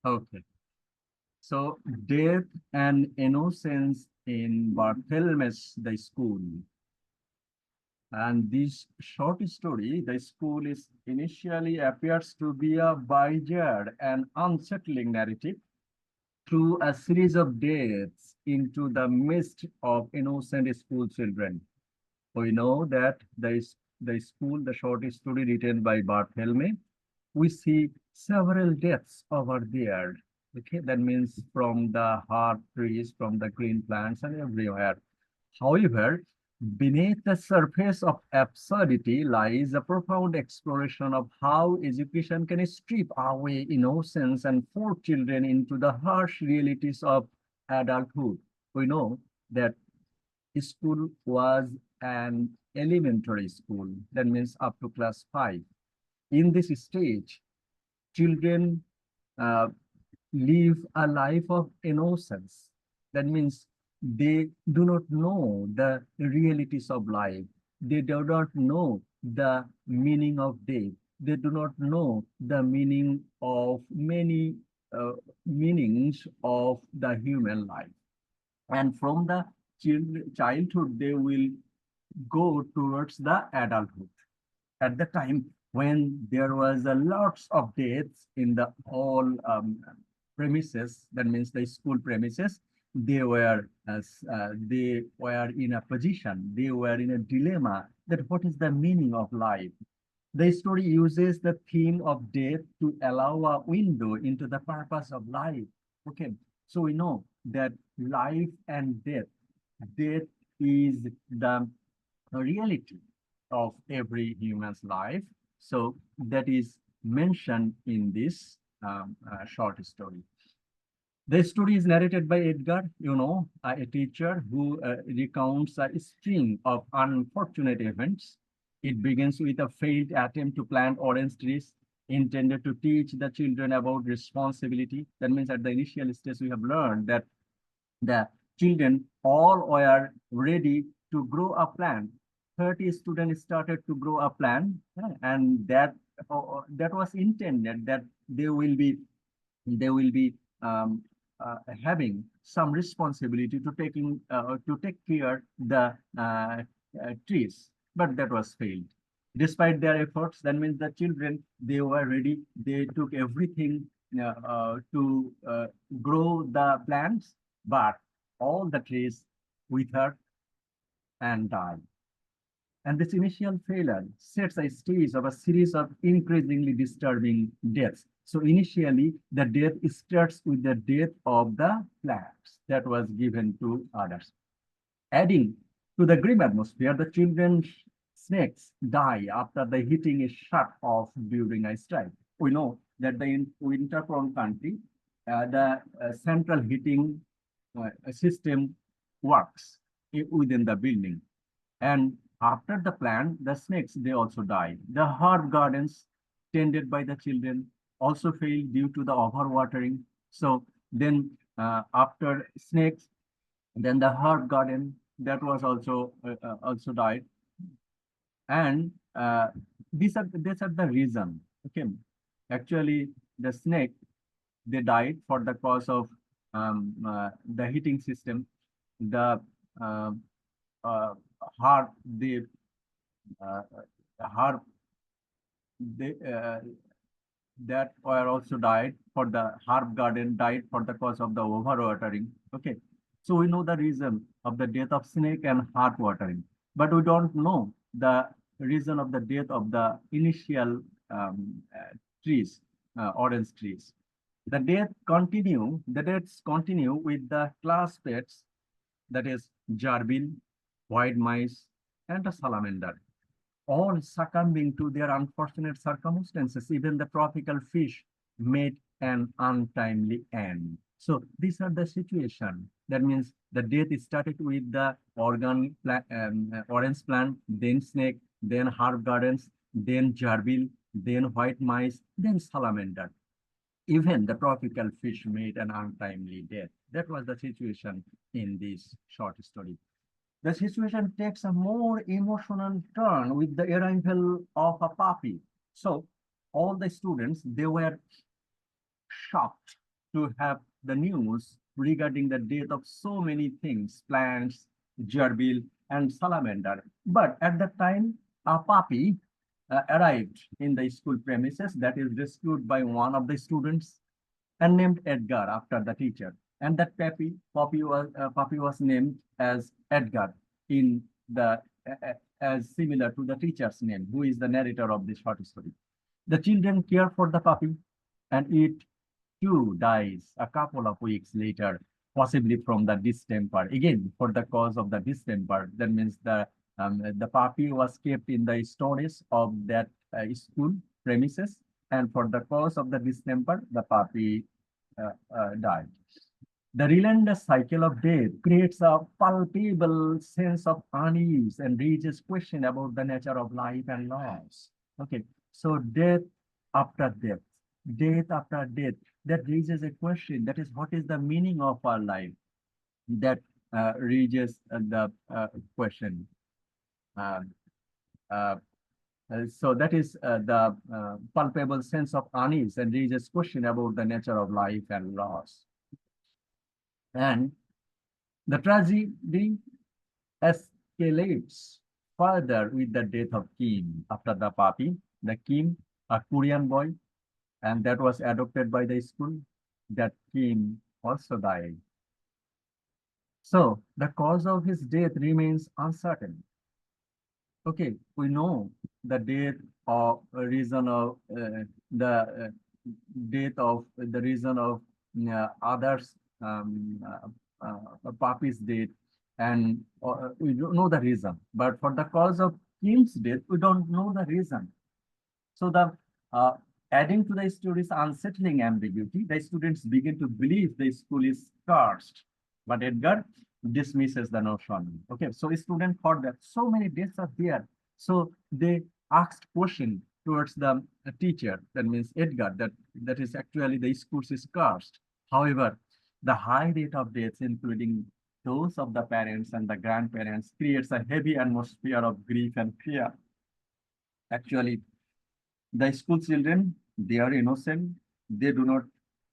Okay. So death and innocence in Barthelme's the school. And this short story, the school is initially appears to be a bizarre and unsettling narrative through a series of deaths into the midst of innocent school children. We know that the school, the short story written by Barthelme, we see several deaths over there. Okay, that means from the hard trees, from the green plants, and everywhere. However, beneath the surface of absurdity lies a profound exploration of how education can strip away innocence and force children into the harsh realities of adulthood. We know that school was an elementary school, that means up to class 5. In this stage, children uh, live a life of innocence. That means they do not know the realities of life. They do not know the meaning of death. They do not know the meaning of many meanings of the human life. And from the childhood, they will go towards the adulthood. At the time when there was a lots of deaths in the all premises, that means the school premises, they were in a position, they were in a dilemma that what is the meaning of life. The story uses the theme of death to allow a window into the purpose of life. Okay, so we know that life and death is the reality of every human's life. So that is mentioned in this short story. The story is narrated by Edgar, a teacher who recounts a string of unfortunate events. It begins with a failed attempt to plant orange trees intended to teach the children about responsibility. That means at the initial stage, we have learned that the children all were ready to grow a plant. 30 students started to grow a plant, and that was intended that they will be um, having some responsibility to take care the trees, but that was failed. Despite their efforts, that means the children they were ready. They took everything to grow the plants, but all the trees withered and died. And this initial failure sets a stage of a series of increasingly disturbing deaths. So initially, the death starts with the death of the plants that was given to others. Adding to the grim atmosphere, the children's snakes die after the heating is shut off during a strike. We know that in winter-prone country, the central heating system works within the building. And after the plant, the snakes, they also die. The herb gardens tended by the children also failed due to the overwatering. So then after snakes, then the herb garden that was also died. And these are the reason. Okay, actually the snake they died for the cause of the heating system. The uh, uh, herb they uh, herb they that were also died for the herb garden died for the cause of the overwatering. Okay, so we know the reason of the death of snake and herb watering, but we don't know the reason of the death of the initial trees, orange trees. The deaths continue with the class pets, that is Jarbil, white mice, and the salamander, all succumbing to their unfortunate circumstances. Even the tropical fish met an untimely end. So these are the situation. That means the death started with the orange plant, then snake, then herb gardens, then gerbil, then white mice, then salamander. Even the tropical fish made an untimely death. That was the situation in this short story. The situation takes a more emotional turn with the arrival of a puppy. So all the students, they were shocked. to have the news regarding the death of so many things, plants, gerbil, and salamander. But at that time, a puppy arrived in the school premises that is rescued by one of the students and named Edgar after the teacher. And that puppy was named as Edgar in the as similar to the teacher's name, who is the narrator of this short story. The children care for the puppy, and it too dies a couple of weeks later, possibly from the distemper. Again, for the cause of the distemper, that means the puppy was kept in the storage of that school premises, and for the cause of the distemper, the puppy died. The relentless cycle of death creates a palpable sense of unease and raises question about the nature of life and loss. Okay, so after death, death after death, that raises a question, that is, what is the meaning of our life? That raises the question. Uh, uh, so that is the palpable sense of unease and raises question about the nature of life and loss. And the tragedy escalates further with the death of Kim. After the puppy, the Kim, a Korean boy, and that was adopted by the school, that Kim also died. So the cause of his death remains uncertain. Okay, we know the death of reason of the death of the reason of others puppy's death, and we don't know the reason. But for the cause of Kim's death, we don't know the reason. So the adding to the story's unsettling ambiguity, the students begin to believe the school is cursed. But Edgar dismisses the notion. Okay, so a student thought that so many deaths are there. So they asked question towards the teacher, that means Edgar, that is actually the school is cursed. However, the high rate of deaths, including those of the parents and the grandparents, creates a heavy atmosphere of grief and fear. Actually, the school children, they are innocent. They do not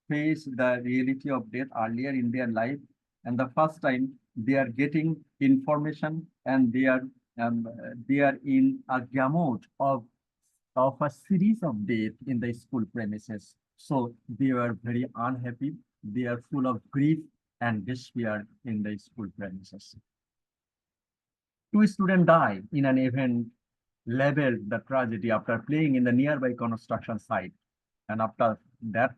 face the reality of death earlier in their life. And the first time they are getting information, and they are in a gamut of a series of death in the school premises. So they are very unhappy. They are full of grief and despair in the school premises. Two students die in an event labeled the tragedy after playing in the nearby construction site. And after that,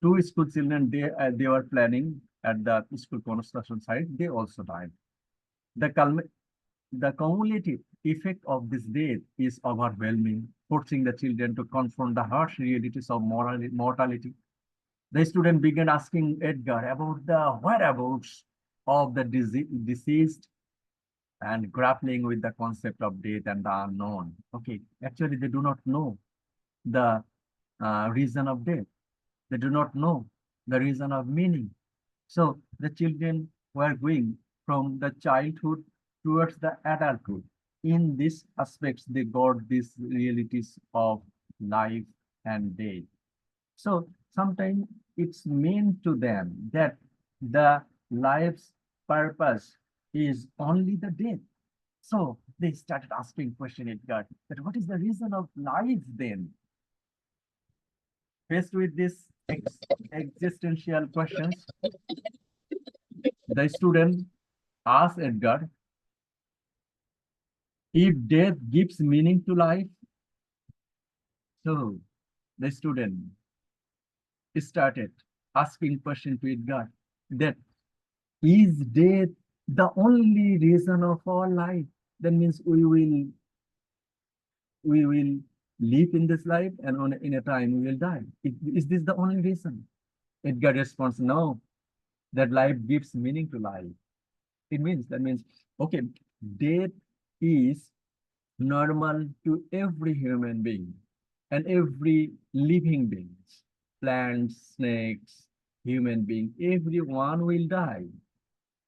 two school children, they were planning at the school construction site, they also died. The cumulative effect of this death is overwhelming, forcing the children to confront the harsh realities of mortality. The student began asking Edgar about the whereabouts of the deceased and grappling with the concept of death and the unknown. Okay, actually, they do not know the reason of death. They do not know the reason of meaning. So the children were going from the childhood towards the adulthood. In these aspects, they got these realities of life and death. So sometimes it's meant to them that the life's purpose is only the death. So they started asking question at God that what is the reason of life then? Faced with these existential questions, the student asked Edgar, if death gives meaning to life, so the student started asking question to Edgar that is death the only reason of our life? That means we will live in this life, and in a time we will die. Is this the only reason? Edgar responds, no, that life gives meaning to life. That means, okay, death is normal to every human being and every living being. Plants, snakes, human being, everyone will die.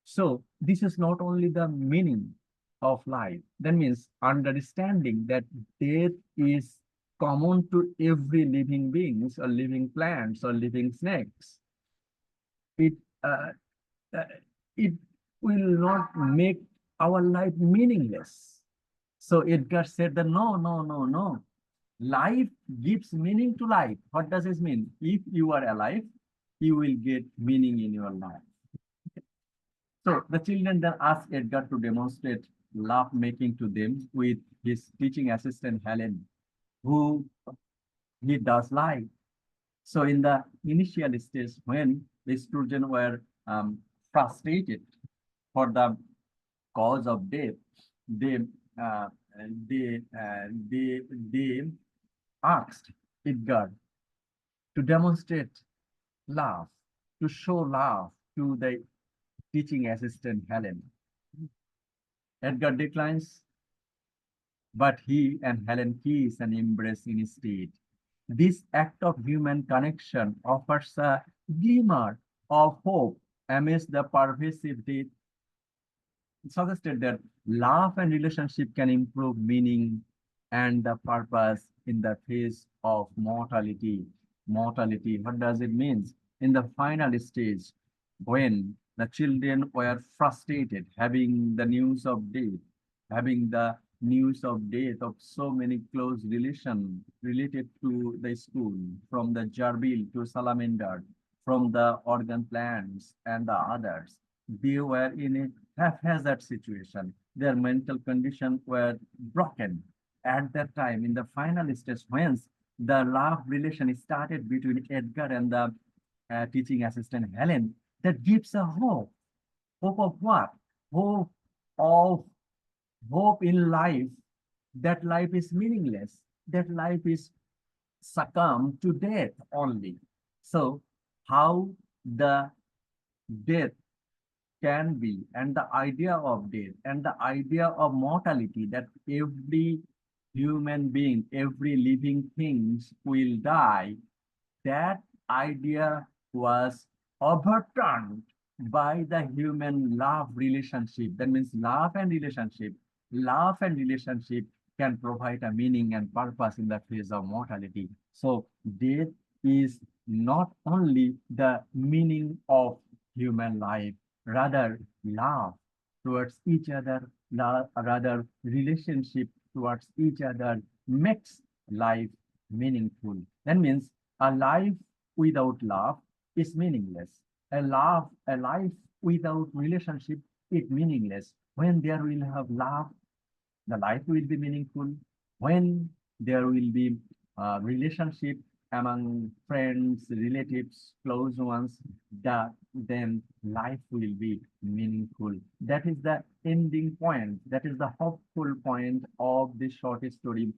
So this is not only the meaning of life. That means understanding that death is common to every living beings or living plants or living snakes. it uh, uh, it will not make our life meaningless. So Edgar said that no, no, no, no. Life gives meaning to life. What does this mean? If you are alive, you will get meaning in your life. So the children then asked Edgar to demonstrate love making to them with his teaching assistant Helen, who he does like. So in the initial stage, when the students were frustrated for the cause of death, they uh, they uh, they they asked Edgar to demonstrate love, to show love to the teaching assistant Helen. Edgar declines, but he and Helen kiss and embrace instead. This act of human connection offers a glimmer of hope amidst the pervasive death. It suggested that love and relationship can improve meaning and the purpose in the face of mortality. Mortality, what does it mean? In the final stage, when the children were frustrated, having the news of death, having the news of death of so many close relation related to the school, from the gerbil to salamander, from the organ plants and the others. They were in a haphazard situation. Their mental condition were broken. At that time, in the final stage, whence the love relation started between Edgar and the teaching assistant Helen, that gives a hope. Hope of what? Hope of hope in life, that life is meaningless, that life is succumb to death only. So how the death can be, and the idea of death and the idea of mortality, that every human being, every living things will die, that idea was overturned by the human love relationship. That means love and relationship. Love and relationship can provide a meaning and purpose in the face of mortality. So death is not only the meaning of human life, rather love towards each other, rather relationship towards each other makes life meaningful. That means a life without love is meaningless. A life without relationship is meaningless. When there will have love, the life will be meaningful. When there will be relationship among friends, relatives, close ones, then life will be meaningful. That is the ending point. That is the hopeful point of this short story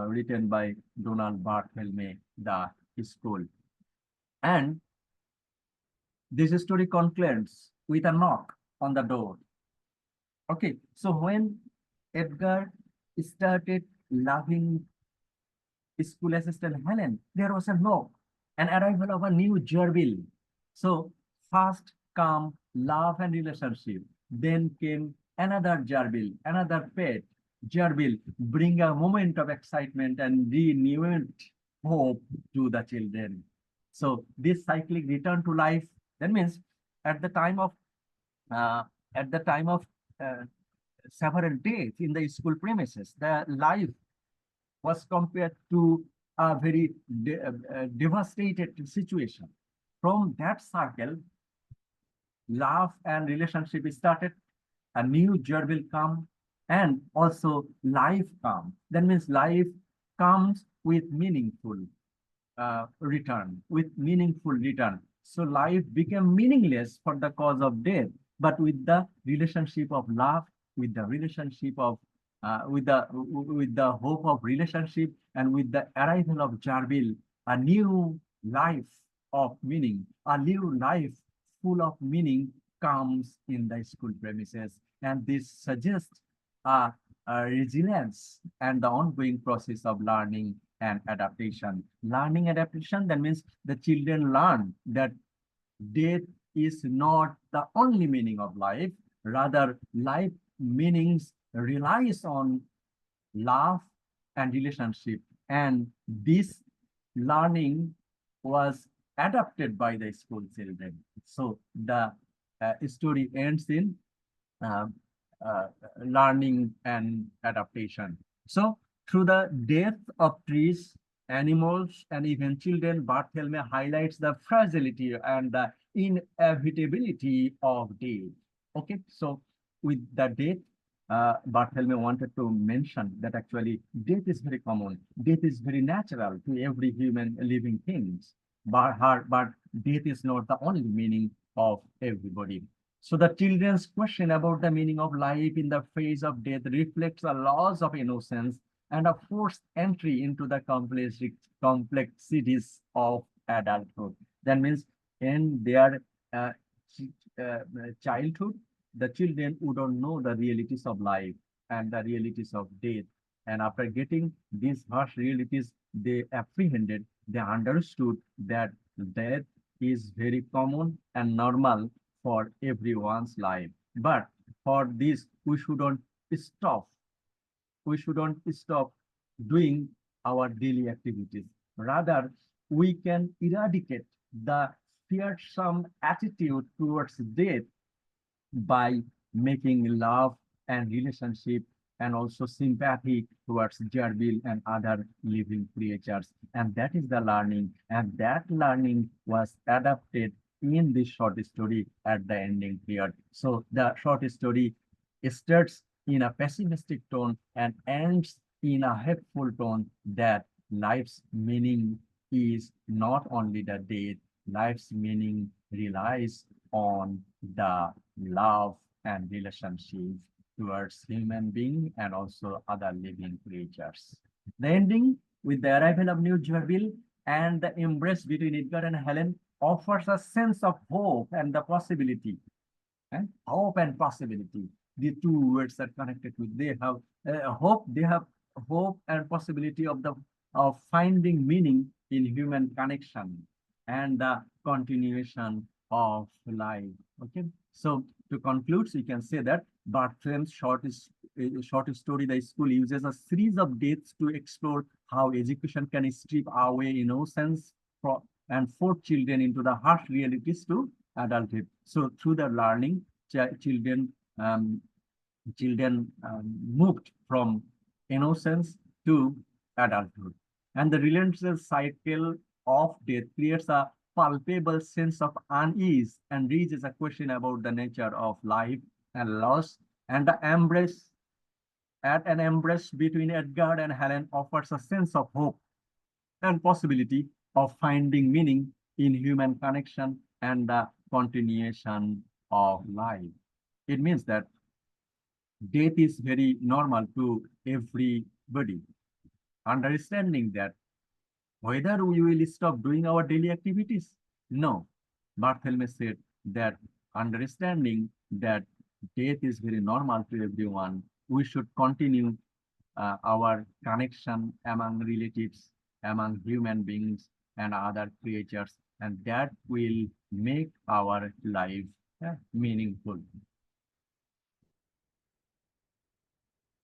written by Donald Barthelme, The School. And this story concludes with a knock on the door. Okay, so when Edgar started loving school assistant Helen, there was a knock, an arrival of a new gerbil. So first come love and relationship, then came another gerbil, another pet gerbil, bring a moment of excitement and renewed hope to the children. So this cyclic return to life, that means at the time of uh, at the time of uh, several days in the school premises, the life was compared to a very devastated situation. From that circle, love and relationship started, a new joy will come, and also life come. That means life comes with meaningful return, with meaningful return. So life became meaningless for the cause of death, but with the relationship of love, with the relationship of with the hope of relationship, and with the arrival of Jarbil, a new life of meaning, a new life full of meaning comes in the school premises, and this suggests resilience and the ongoing process of learning and adaptation. Learning adaptation, that means the children learn that death is not the only meaning of life, rather life meanings relies on love and relationship. And this learning was adopted by the school children. So the story ends in uh, uh, learning and adaptation. So through the death of trees, animals, and even children, Barthelme highlights the fragility and the inevitability of death. Okay, so with the death, Barthelme wanted to mention that actually death is very common. Death is very natural to every human living things. But death is not the only meaning of everybody. So the children's question about the meaning of life in the face of death reflects a loss of innocence and a forced entry into the complexities of adulthood. That means in their uh, uh, childhood, the children would not know the realities of life and the realities of death. And after getting these harsh realities, they apprehended, they understood that death is very common and normal for everyone's life. But for this, stop. We shouldn't stop doing our daily activities. Rather, we can eradicate the fearsome attitude towards death by making love and relationship and also sympathy towards gerbil and other living creatures. And that is the learning. And that learning was adapted in this short story at the ending period. So the short story starts in a pessimistic tone and ends in a hopeful tone that life's meaning is not only the death, life's meaning relies on the love and relationship towards human being and also other living creatures. The ending with the arrival of new Jubil and the embrace between Edgar and Helen offers a sense of hope and the possibility. And hope and possibility. The two words are connected with. They have hope. They have hope and possibility of the of finding meaning in human connection and the continuation of life. Okay. So to conclude, so you can say that Barthelme's short story, The School, uses a series of dates to explore how education can strip away innocence and force children into the harsh realities to adulthood. So through the learning, um, moved from innocence to adulthood. And the relentless cycle of death creates a palpable sense of unease and raises a question about the nature of life and loss. And the embrace at an embrace between Edgar and Helen offers a sense of hope and possibility of finding meaning in human connection and the continuation of life. It means that death is very normal to everybody. Understanding that whether we will stop doing our daily activities, no. Barthelme said that understanding that death is very normal to everyone, we should continue our connection among relatives, among human beings and other creatures, and that will make our life meaningful.